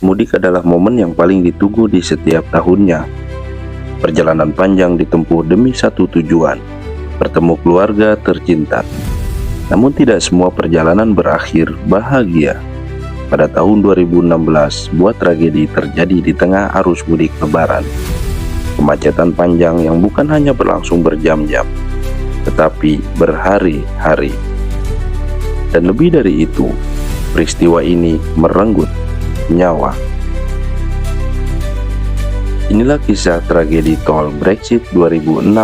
Mudik adalah momen yang paling ditunggu di setiap tahunnya. Perjalanan panjang ditempuh demi satu tujuan, bertemu keluarga tercinta. Namun tidak semua perjalanan berakhir bahagia. Pada tahun 2016, sebuah tragedi terjadi di tengah arus mudik Lebaran. Kemacetan panjang yang bukan hanya berlangsung berjam-jam, tetapi berhari-hari. Dan lebih dari itu, peristiwa ini merenggut nyawa. Inilah kisah tragedi tol Brexit 2016.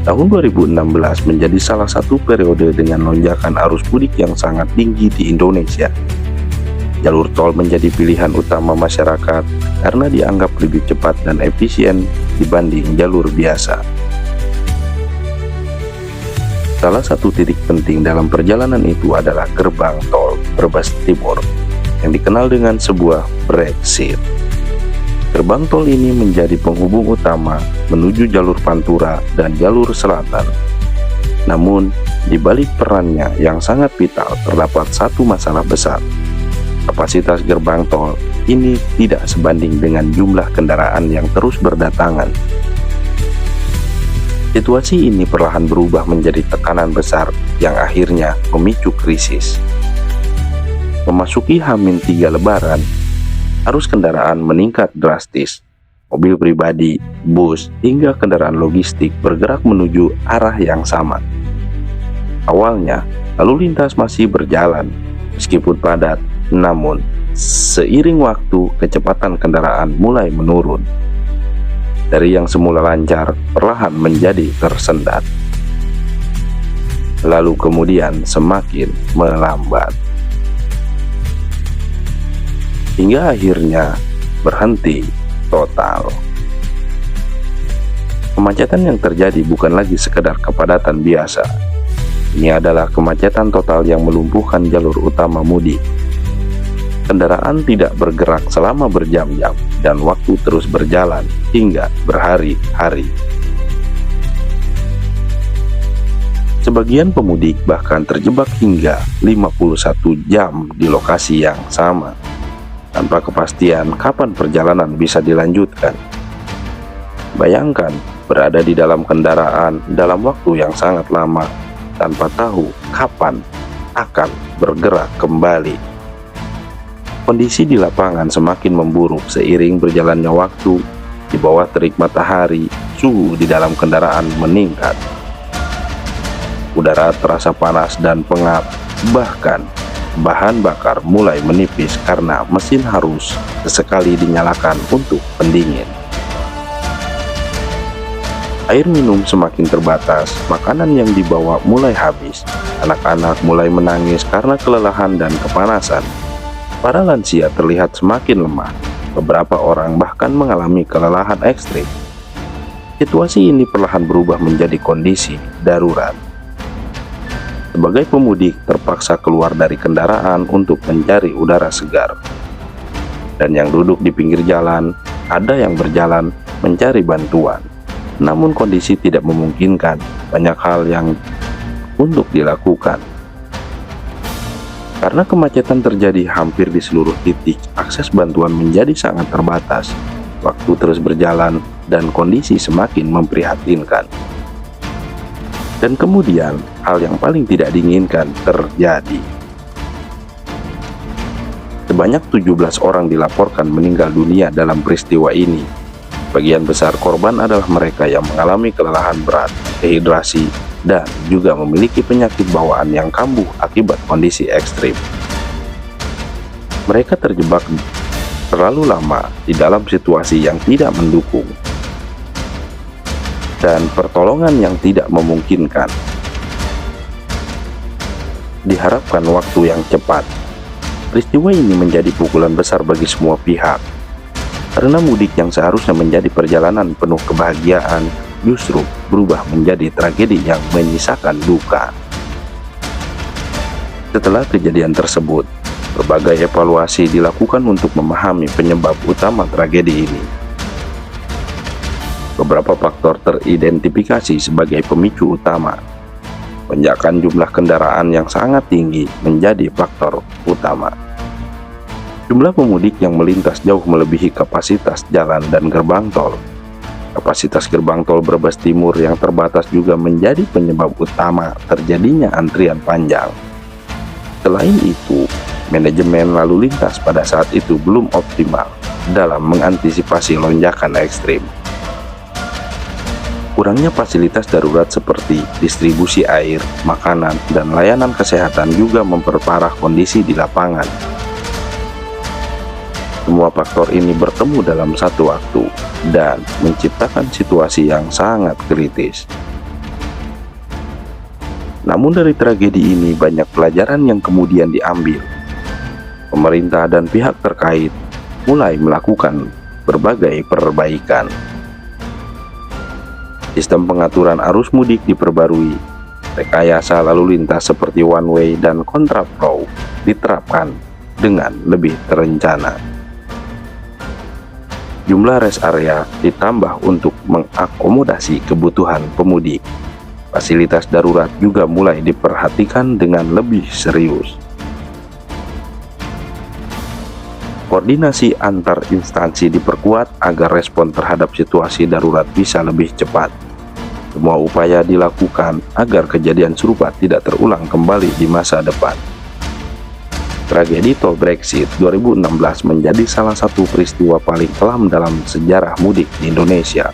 Tahun 2016 menjadi salah satu periode dengan lonjakan arus mudik yang sangat tinggi di Indonesia. Jalur tol menjadi pilihan utama masyarakat karena dianggap lebih cepat dan efisien dibanding jalur biasa. Salah satu titik penting dalam perjalanan itu adalah gerbang tol Brebes Timur yang dikenal dengan sebuah Brexit. Gerbang tol ini menjadi penghubung utama menuju jalur Pantura dan jalur selatan. Namun, di balik perannya yang sangat vital terdapat satu masalah besar. Kapasitas gerbang tol ini tidak sebanding dengan jumlah kendaraan yang terus berdatangan. Situasi ini perlahan berubah menjadi tekanan besar yang akhirnya memicu krisis. Memasuki H-3 Lebaran, arus kendaraan meningkat drastis. Mobil pribadi, bus, hingga kendaraan logistik bergerak menuju arah yang sama. Awalnya, lalu lintas masih berjalan, meskipun padat, namun seiring waktu kecepatan kendaraan mulai menurun. Dari yang semula lancar, perlahan menjadi tersendat. Lalu kemudian semakin melambat. Hingga akhirnya berhenti total. Kemacetan yang terjadi bukan lagi sekedar kepadatan biasa. Ini adalah kemacetan total yang melumpuhkan jalur utama mudik. Kendaraan tidak bergerak selama berjam-jam dan waktu terus berjalan hingga berhari-hari. Sebagian pemudik bahkan terjebak hingga 51 jam di lokasi yang sama, tanpa kepastian kapan perjalanan bisa dilanjutkan. Bayangkan berada di dalam kendaraan dalam waktu yang sangat lama tanpa tahu kapan akan bergerak kembali. Kondisi di lapangan semakin memburuk seiring berjalannya waktu. Di bawah terik matahari, suhu di dalam kendaraan meningkat. Udara terasa panas dan pengap, bahkan bahan bakar mulai menipis karena mesin harus sesekali dinyalakan untuk pendingin. Air minum semakin terbatas, makanan yang dibawa mulai habis, anak-anak mulai menangis karena kelelahan dan kepanasan. Para lansia terlihat semakin lemah, beberapa orang bahkan mengalami kelelahan ekstrim. Situasi ini perlahan berubah menjadi kondisi darurat. Sebagai pemudik terpaksa keluar dari kendaraan untuk mencari udara segar. Dan yang duduk di pinggir jalan, ada yang berjalan mencari bantuan. Namun kondisi tidak memungkinkan banyak hal yang untuk dilakukan. Karena kemacetan terjadi hampir di seluruh titik, akses bantuan menjadi sangat terbatas. Waktu terus berjalan dan kondisi semakin memprihatinkan. Dan kemudian, hal yang paling tidak diinginkan terjadi. Sebanyak 17 orang dilaporkan meninggal dunia dalam peristiwa ini. Bagian besar korban adalah mereka yang mengalami kelelahan berat, dehidrasi, dan juga memiliki penyakit bawaan yang kambuh akibat kondisi ekstrim. Mereka terjebak terlalu lama di dalam situasi yang tidak mendukung dan pertolongan yang tidak memungkinkan. Diharapkan waktu yang cepat. Peristiwa ini menjadi pukulan besar bagi semua pihak, karena mudik yang seharusnya menjadi perjalanan penuh kebahagiaan justru berubah menjadi tragedi yang menyisakan duka. Setelah kejadian tersebut, berbagai evaluasi dilakukan untuk memahami penyebab utama tragedi ini. Beberapa faktor teridentifikasi sebagai pemicu utama. Lonjakan jumlah kendaraan yang sangat tinggi menjadi faktor utama. Jumlah pemudik yang melintas jauh melebihi kapasitas jalan dan gerbang tol. Kapasitas gerbang tol Brebes Timur yang terbatas juga menjadi penyebab utama terjadinya antrian panjang. Selain itu, manajemen lalu lintas pada saat itu belum optimal dalam mengantisipasi lonjakan ekstrim. Kurangnya fasilitas darurat seperti distribusi air, makanan, dan layanan kesehatan juga memperparah kondisi di lapangan. Semua faktor ini bertemu dalam satu waktu dan menciptakan situasi yang sangat kritis. Namun dari tragedi ini banyak pelajaran yang kemudian diambil. Pemerintah dan pihak terkait mulai melakukan berbagai perbaikan. Sistem pengaturan arus mudik diperbarui. Rekayasa lalu lintas seperti one way dan kontraflow diterapkan dengan lebih terencana. Jumlah rest area ditambah untuk mengakomodasi kebutuhan pemudik. Fasilitas darurat juga mulai diperhatikan dengan lebih serius. Koordinasi antar instansi diperkuat agar respon terhadap situasi darurat bisa lebih cepat. Semua upaya dilakukan agar kejadian serupa tidak terulang kembali di masa depan. Tragedi tol Brexit 2016 menjadi salah satu peristiwa paling kelam dalam sejarah mudik di Indonesia.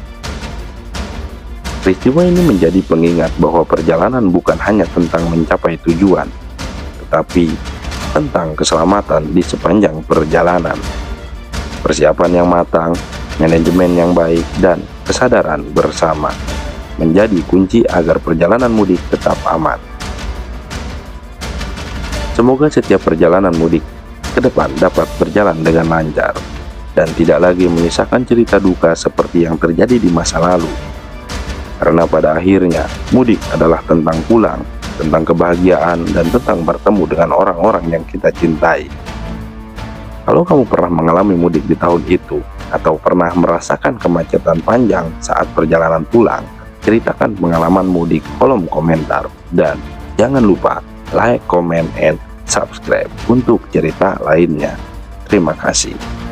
Peristiwa ini menjadi pengingat bahwa perjalanan bukan hanya tentang mencapai tujuan, tetapi tentang keselamatan di sepanjang perjalanan. Persiapan yang matang, manajemen yang baik, dan kesadaran bersama menjadi kunci agar perjalanan mudik tetap aman. Semoga setiap perjalanan mudik ke depan dapat berjalan dengan lancar dan tidak lagi menyisakan cerita duka seperti yang terjadi di masa lalu. Karena pada akhirnya, mudik adalah tentang pulang, tentang kebahagiaan, dan tentang bertemu dengan orang-orang yang kita cintai. Kalau kamu pernah mengalami mudik di tahun itu, atau pernah merasakan kemacetan panjang saat perjalanan pulang, ceritakan pengalaman mudik kolom komentar. Dan jangan lupa like, comment, and subscribe untuk cerita lainnya. Terima kasih.